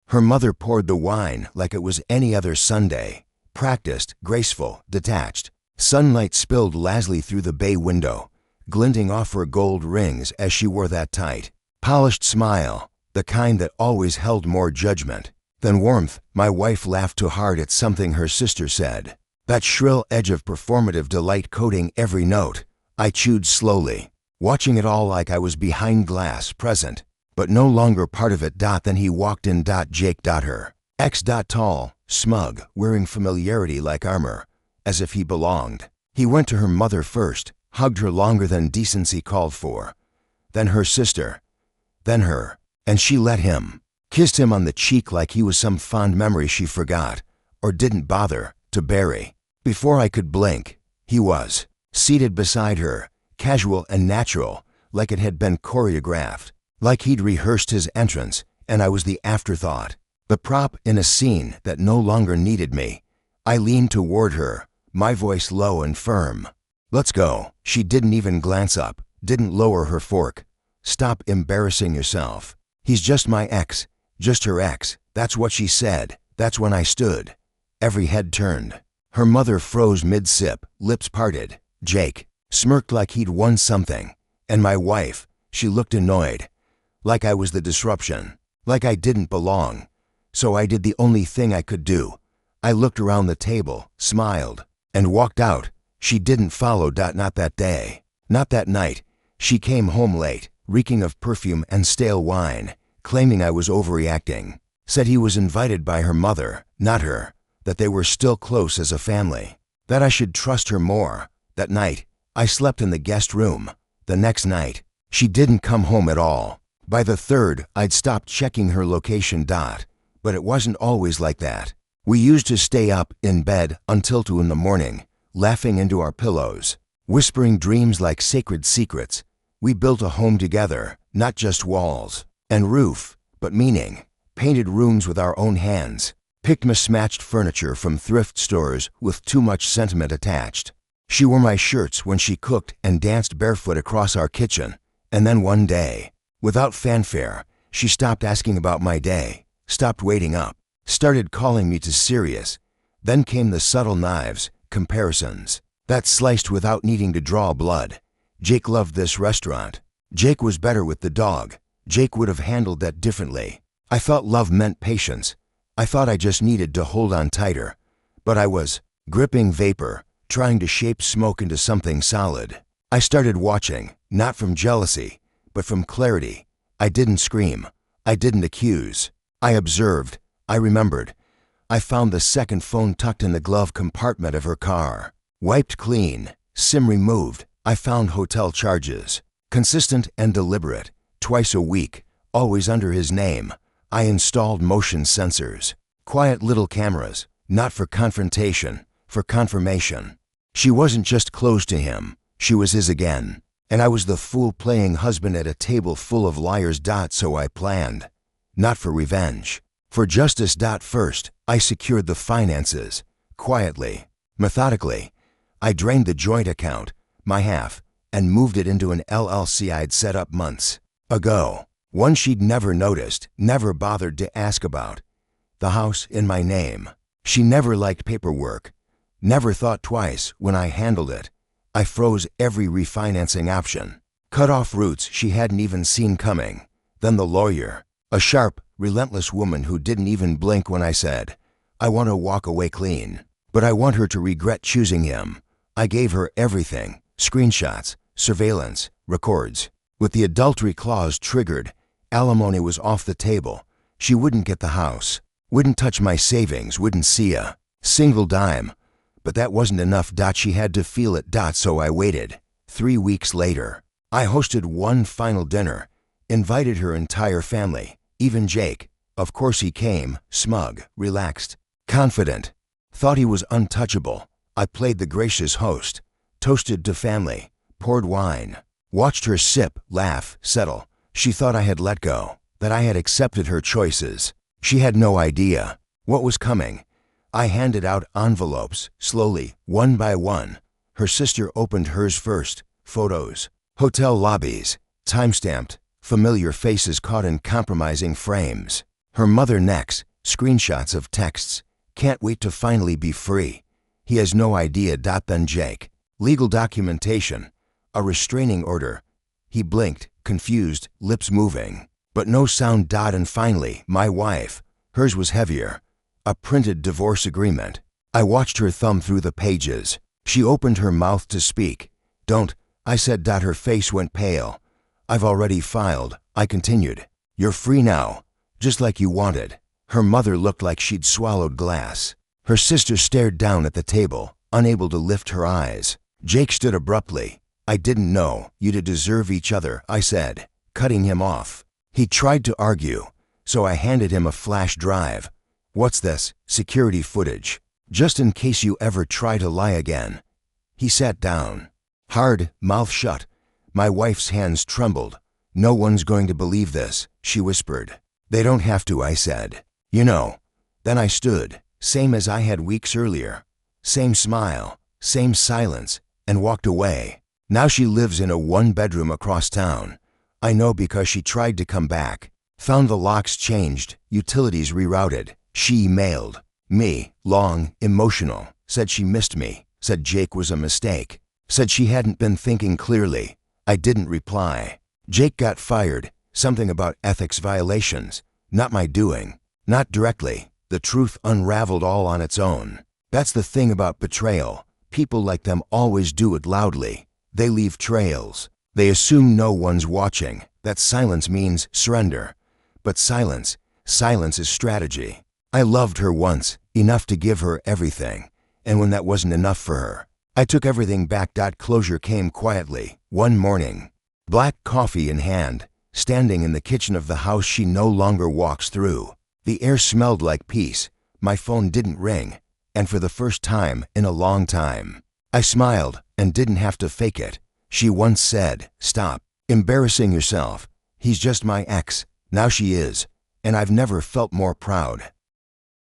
Her mother poured the wine like it was any other Sunday. Practiced, graceful, detached. Sunlight spilled lazily through the bay window, glinting off her gold rings as she wore that tight, polished smile, the kind that always held more judgment than warmth. My wife laughed too hard at something her sister said, that shrill edge of performative delight coating every note. I chewed slowly, watching it all like I was behind glass, present, but no longer part of it. Then he walked in. Jake. Her ex. Tall, smug, wearing familiarity like armor, as if he belonged. He went to her mother first, hugged her longer than decency called for, then her sister, then her, and she let him. Kissed him on the cheek like he was some fond memory she forgot, or didn't bother, to bury. Before I could blink, he was seated beside her, casual and natural, like it had been choreographed, like he'd rehearsed his entrance, and I was the afterthought, the prop in a scene that no longer needed me. I leaned toward her, my voice low and firm. Let's go. She didn't even glance up, didn't lower her fork. Stop embarrassing yourself. He's just my ex, just her ex. That's what she said. That's when I stood. Every head turned. Her mother froze mid-sip, lips parted. Jake smirked like he'd won something. And my wife, she looked annoyed, like I was the disruption, like I didn't belong. So I did the only thing I could do. I looked around the table, smiled, and walked out. She didn't follow. Not that day. Not that night. She came home late, reeking of perfume and stale wine, claiming I was overreacting. Said he was invited by her mother, not her, that they were still close as a family, that I should trust her more. That night, I slept in the guest room. The next night, she didn't come home at all. By the third, I'd stopped checking her location. But it wasn't always like that. We used to stay up in bed until 2 in the morning, laughing into our pillows, whispering dreams like sacred secrets. We built a home together, not just walls and roof, but meaning. Painted rooms with our own hands, picked mismatched furniture from thrift stores with too much sentiment attached. She wore my shirts when she cooked and danced barefoot across our kitchen. And then one day, without fanfare, she stopped asking about my day, stopped waiting up, started calling me to serious. Then came the subtle knives, comparisons, that sliced without needing to draw blood. Jake loved this restaurant. Jake was better with the dog. Jake would have handled that differently. I thought love meant patience. I thought I just needed to hold on tighter. But I was gripping vapor, trying to shape smoke into something solid. I started watching, not from jealousy, but from clarity. I didn't scream. I didn't accuse. I observed. I remembered. I found the second phone tucked in the glove compartment of her car. Wiped clean, SIM removed. I found hotel charges. Consistent and deliberate. Twice a week, always under his name. I installed motion sensors. Quiet little cameras, not for confrontation, for confirmation. She wasn't just close to him. She was his again. And I was the fool playing husband at a table full of liars. So I planned. Not for revenge. For justice. First, I secured the finances. Quietly, methodically. I drained the joint account, my half, and moved it into an LLC I'd set up months ago. One she'd never noticed, never bothered to ask about. The house in my name. She never liked paperwork. Never thought twice when I handled it. I froze every refinancing option. Cut off routes she hadn't even seen coming. Then the lawyer. A sharp, relentless woman who didn't even blink when I said, I want to walk away clean. But I want her to regret choosing him. I gave her everything. Screenshots, surveillance, records. With the adultery clause triggered, alimony was off the table. She wouldn't get the house. Wouldn't touch my savings, wouldn't see a single dime. But that wasn't enough. She had to feel it. So I waited. 3 weeks later, I hosted one final dinner. Invited her entire family, even Jake. Of course he came, smug, relaxed, confident. Thought he was untouchable. I played the gracious host. Toasted to family. Poured wine. Watched her sip, laugh, settle. She thought I had let go, that I had accepted her choices. She had no idea what was coming. I handed out envelopes, slowly, one by one. Her sister opened hers first. Photos. Hotel lobbies. Time-stamped. Familiar faces caught in compromising frames. Her mother next, screenshots of texts. Can't wait to finally be free. He has no idea. Then Jake. Legal documentation. A restraining order. He blinked, confused, lips moving, but no sound. And finally, my wife. Hers was heavier. A printed divorce agreement. I watched her thumb through the pages. She opened her mouth to speak. Don't, I said. Her face went pale. I've already filed, I continued. You're free now, just like you wanted. Her mother looked like she'd swallowed glass. Her sister stared down at the table, unable to lift her eyes. Jake stood abruptly. I didn't know you to deserve each other, I said, cutting him off. He tried to argue, so I handed him a flash drive. What's this? Security footage. Just in case you ever try to lie again. He sat down. Hard, mouth shut. My wife's hands trembled. No one's going to believe this, she whispered. They don't have to, I said. You know. Then I stood, same as I had weeks earlier. Same smile, same silence, and walked away. Now she lives in a one-bedroom across town. I know because she tried to come back. Found the locks changed, utilities rerouted. She emailed me, long, emotional, said she missed me, said Jake was a mistake, said she hadn't been thinking clearly. I didn't reply. Jake got fired, something about ethics violations. Not my doing. Not directly. The truth unraveled all on its own. That's the thing about betrayal. People like them always do it loudly. They leave trails. They assume no one's watching, that silence means surrender. But silence is strategy. I loved her once, enough to give her everything. And when that wasn't enough for her, I took everything back. Closure came quietly, one morning. Black coffee in hand, standing in the kitchen of the house she no longer walks through. The air smelled like peace. My phone didn't ring. And for the first time in a long time, I smiled and didn't have to fake it. She once said, "Stop embarrassing yourself. He's just my ex." Now she is, and I've never felt more proud.